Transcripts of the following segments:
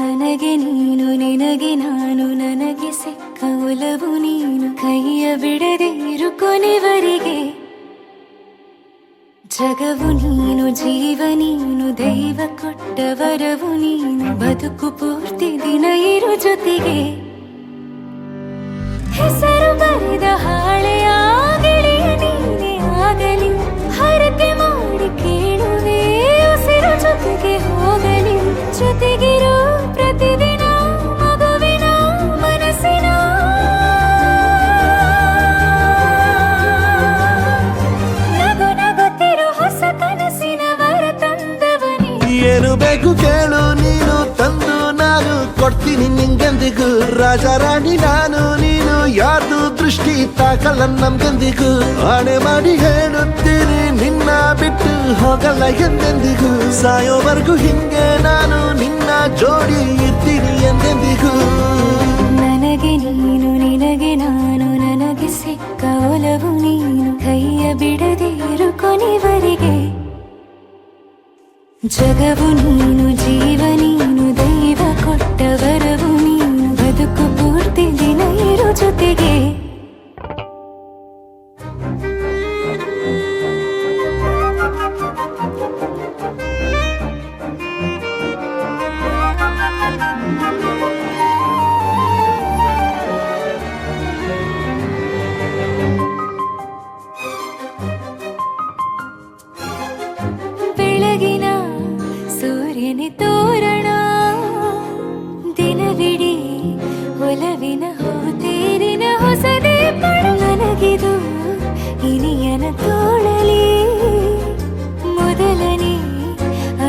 ನನಗೆ ನೀನು ನಿನಗೆ ನಾನು ನನಗೆ ಸಿಕ್ಕ ಒಲವು ನೀನು ಕೈಯ ಬಿಡದೆ ಇರು ಕೊನೆವರೆಗೆ ಜಗವು ನೀನು ಜೀವ ನೀನು ದೈವ ಕೊಟ್ಟ ವರವು ನೀನು ಬದುಕು ಪೂರ್ತಿ ದಿನ ಇರು ಜೊತೆಗೆ ಹೆಸರು ಬರೆದ ಹಾಳೆಯ ಗೆಳೆಯ ನೀನೇ ಆಗಲಿ ಹರಕೆ ಮಾಡಿ ಕೇಳುವೆ ಉಸಿರು ಜೊತೆಗೆ ಹೋಗಲಿ ಜೊತೆಗಿರೋ ಪ್ರತಿದಿನ ಮಗುವಿನ ಮನಸ್ಸಿನ ನಗು ನಗುತ್ತಿರೋ ಹೊಸ ಕನಸಿನ ವರ ತಂದವನೇ ಏನು ಬೇಕು ಕೇಳು ನೀನು ತಂದು ನಾನು ಕೊಡ್ತೀನಿ ನಿಂಗೆಂದಿಗೂ ರಾಜ ರಾಣಿ ನಾನು ನೀನು ಯಾರ್ದು ದೃಷ್ಟಿ ತಾಕಲ್ಲ ನಮ್ಗೆಂದಿಗೂ ಆಣೆ ಮಾಡಿ ಹೇಳುತ್ತೀನಿ ನಿನ್ನ ಬಿಟ್ಟು ಹೋಗಲ್ಲ ಎಂದೆಂದಿಗೂ ಸಾಯೋವರೆಗೂ ಹಿಂಗೆ ನಾನು ನಿನ್ನ ಜೋಡಿ ಇರ್ತೀನಿ ಎಂದೆಂದಿಗೂ ನನಗೆ ನೀನು ನಿನಗೆ ನಾನು ನನಗೆ ಸಿಕ್ಕ ಒಲವು ನೀನು ಕೈಯ ಬಿಡದೆ ಇರು ಕೊನೆವರೆಗೆ ಜಗವು ನೀನು ಜೀವ ನೀನು ದೈವ ಕೊಟ್ಟ ವರವು ನೀನು ಬದುಕು ಪೂರ್ತಿ ದಿನ ಇರು ಜೊತೆಗೆ ಬೆಳಗಿನ ಸೂರ್ಯನ ತೋರಣ ದಿನವಿಡೀ ಒಲವಿನ ಹೋತೇರಿನ ಹೊಸದೇ ಪಡ ನನಗಿದು ಇನಿಯನ ತೋಳಲಿ ಮೊದಲನೇ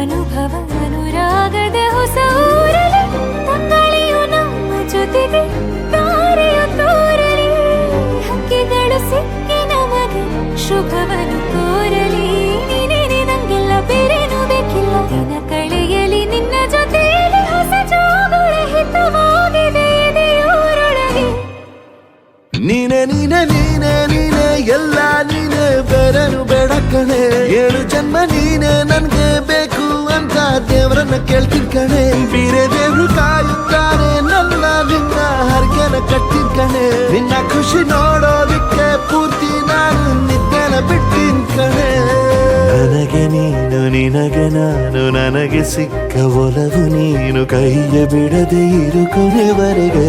ಅನುಭವ ಅನುರಾಗದ ಹೊಸ ಊರಲಿ ತಂಗಳಿಯು ನಮ್ಮ ಜೊತೆಗೆ ತಾರೆಯ ತೋರಲಿ ಹಕ್ಕಿಗಳು ಸಿಕ್ಕಿ ನಮಗೆ ಶುಭವನ್ನು ಕೋರಲಿ ನೀನೇ ನಂಗೆಲ್ಲ ಬೇರೇನು ಬೇಕಿಲ್ಲ ದಿನ ಕಳೆಯಲಿ ನಿನ್ನ ಜೊತೆಯಲ್ಲಿ ಹೊಸ ಜೋಗುಳ ಹಿತವಾಗಿದೆ ಎದೆಯೂರೊಳಗೆ ನೀನೆ ನೀನೆ ನೀನೆ ನೀನೆ ಎಲ್ಲ ನೀನೆ ಬೇರೆನು ಬೇಡ ಕಣೆ ಏಳು ಜನ್ಮ ನೀನೆ ನನ್ಗೆ ಬೇಕು ಅಂತ ದೇವರನ್ನ ಕೇಳ್ತೀನಿ ಕಣೆ ಬೇರೆ ದೇವ್ರು ಕಾಯುತ್ತಾರೆ ನನ್ನ ನಿನ್ನ ಹರಕೆನ ಕಟ್ಟಿನ ಕಣೆ ನಿನ್ನ ಖುಷಿ ನೋಡೋದಿಕ್ಕೆ ಪೂರ್ತಿ ನಾನು ನಿದ್ದೆನ ಬಿಟ್ಟಿನ್ ಕಣೆ ನನಗೆ ನೀನು ನಿನಗೆ ನಾನು ನನಗೆ ಸಿಕ್ಕ ಒಲವು ನೀನು ಕೈಯ ಬಿಡದೆ ಇರು ಕೊನೆವರೆಗೆ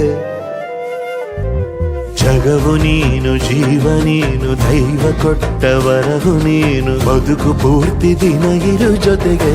ಜಗವು ನೀನು ಜೀವ ನೀನು ದೈವ ಕೊಟ್ಟ ವರವು ನೀನು ಬದುಕು ಪೂರ್ತಿ ದಿನ ಇರು ಜೊತೆಗೆ